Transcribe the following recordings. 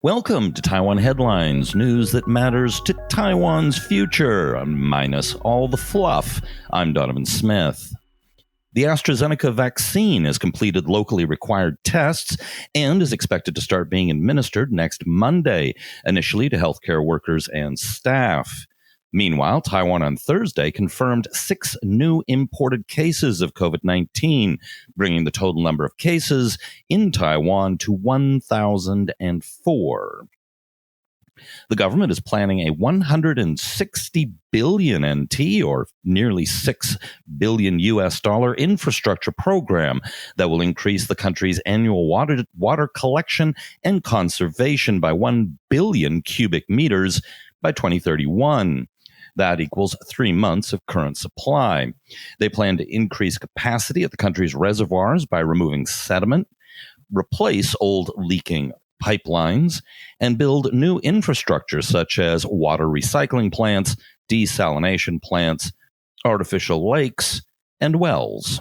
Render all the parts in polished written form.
Welcome to Taiwan Headlines, news that matters to Taiwan's future, minus all the fluff. I'm Donovan Smith. The AstraZeneca vaccine has completed locally required tests and is expected to start being administered next Monday, initially to healthcare workers and staff. Meanwhile, Taiwan on Thursday confirmed 6 new imported cases of COVID-19, bringing the total number of cases in Taiwan to 1,004. The government is planning a 160 billion NT, or nearly $6 billion US dollar infrastructure program that will increase the country's annual water collection and conservation by 1 billion cubic meters by 2031. That equals 3 months of current supply. They plan to increase capacity at the country's reservoirs by removing sediment, replace old leaking pipelines, and build new infrastructure such as water recycling plants, desalination plants, artificial lakes, and wells.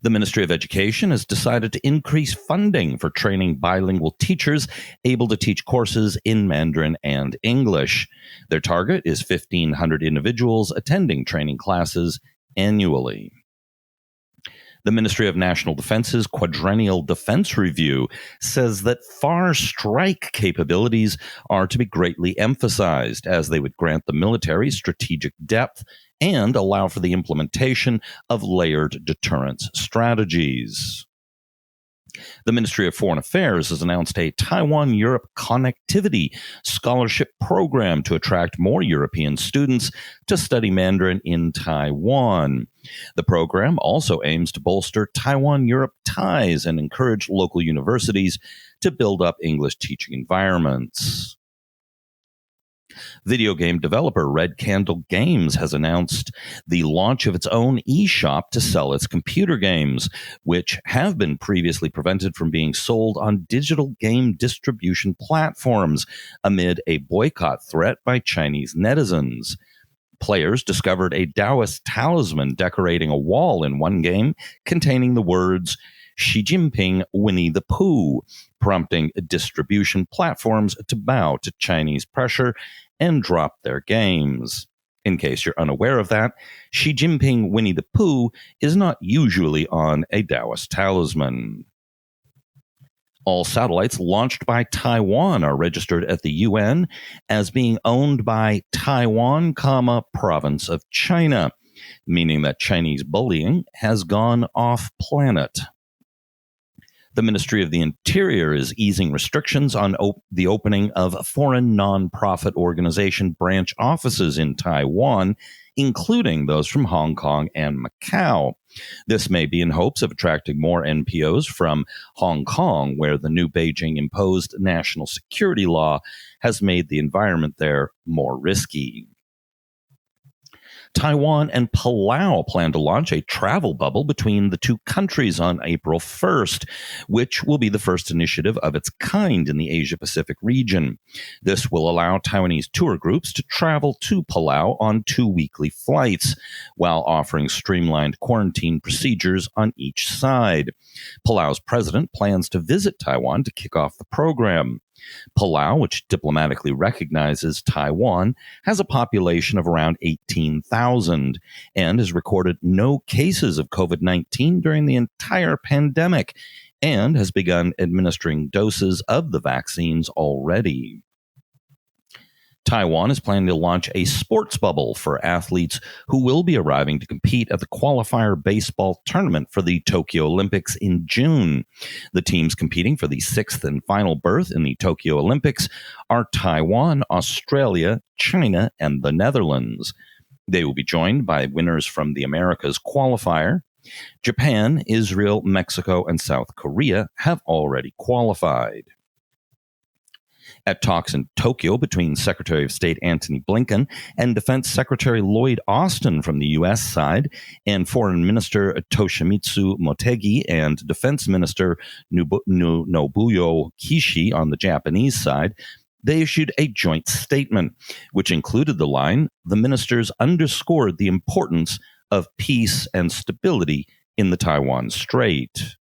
The Ministry of Education has decided to increase funding for training bilingual teachers able to teach courses in Mandarin and English. Their target is 1,500 individuals attending training classes annually. The Ministry of National Defense's Quadrennial Defense Review says that far strike capabilities are to be greatly emphasized, as they would grant the military strategic depth and allow for the implementation of layered deterrence strategies. The Ministry of Foreign Affairs has announced a Taiwan-Europe connectivity scholarship program to attract more European students to study Mandarin in Taiwan. The program also aims to bolster Taiwan-Europe ties and encourage local universities to build up English teaching environments. Video game developer Red Candle Games has announced the launch of its own eShop to sell its computer games, which have been previously prevented from being sold on digital game distribution platforms amid a boycott threat by Chinese netizens. Players discovered a Taoist talisman decorating a wall in one game containing the words Xi Jinping, Winnie the Pooh, prompting distribution platforms to bow to Chinese pressure and drop their games. In case you're unaware of that, Xi Jinping, Winnie the Pooh is not usually on a Taoist talisman. All satellites launched by Taiwan are registered at the UN as being owned by Taiwan, Province of China, meaning that Chinese bullying has gone off-planet. The Ministry of the Interior is easing restrictions on the opening of foreign nonprofit organization branch offices in Taiwan, including those from Hong Kong and Macau. This may be in hopes of attracting more NPOs from Hong Kong, where the new Beijing-imposed national security law has made the environment there more risky. Taiwan and Palau plan to launch a travel bubble between the two countries on April 1st, which will be the first initiative of its kind in the Asia-Pacific region. This will allow Taiwanese tour groups to travel to Palau on 2 weekly flights, while offering streamlined quarantine procedures on each side. Palau's president plans to visit Taiwan to kick off the program. Palau, which diplomatically recognizes Taiwan, has a population of around 18,000 and has recorded no cases of COVID-19 during the entire pandemic and has begun administering doses of the vaccines already. Taiwan is planning to launch a sports bubble for athletes who will be arriving to compete at the qualifier baseball tournament for the Tokyo Olympics in June. The teams competing for the 6th and final berth in the Tokyo Olympics are Taiwan, Australia, China, and the Netherlands. They will be joined by winners from the Americas qualifier. Japan, Israel, Mexico, and South Korea have already qualified. At talks in Tokyo between Secretary of State Antony Blinken and Defense Secretary Lloyd Austin from the U.S. side, and Foreign Minister Toshimitsu Motegi and Defense Minister Nobuyo Kishi on the Japanese side, they issued a joint statement, which included the line, "The ministers underscored the importance of peace and stability in the Taiwan Strait."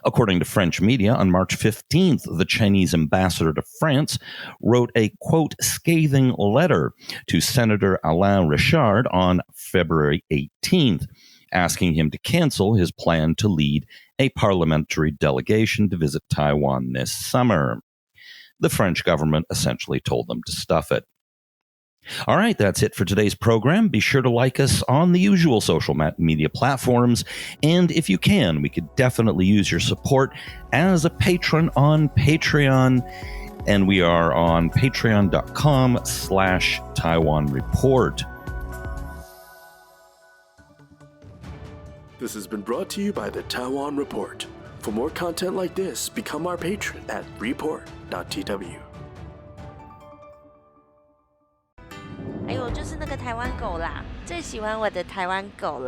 According to French media, on March 15th, the Chinese ambassador to France wrote a, quote, scathing letter to Senator Alain Richard on February 18th, asking him to cancel his plan to lead a parliamentary delegation to visit Taiwan this summer. The French government essentially told them to stuff it. All right, that's it for today's program. Be sure to like us on the usual social media platforms. And if you can, we could definitely use your support as a patron on Patreon. And we are on patreon.com/Taiwan Report. This has been brought to you by the Taiwan Report. For more content like this, become our patron at report.tw. 哎呦，就是那个台湾狗啦，最喜欢我的台湾狗了。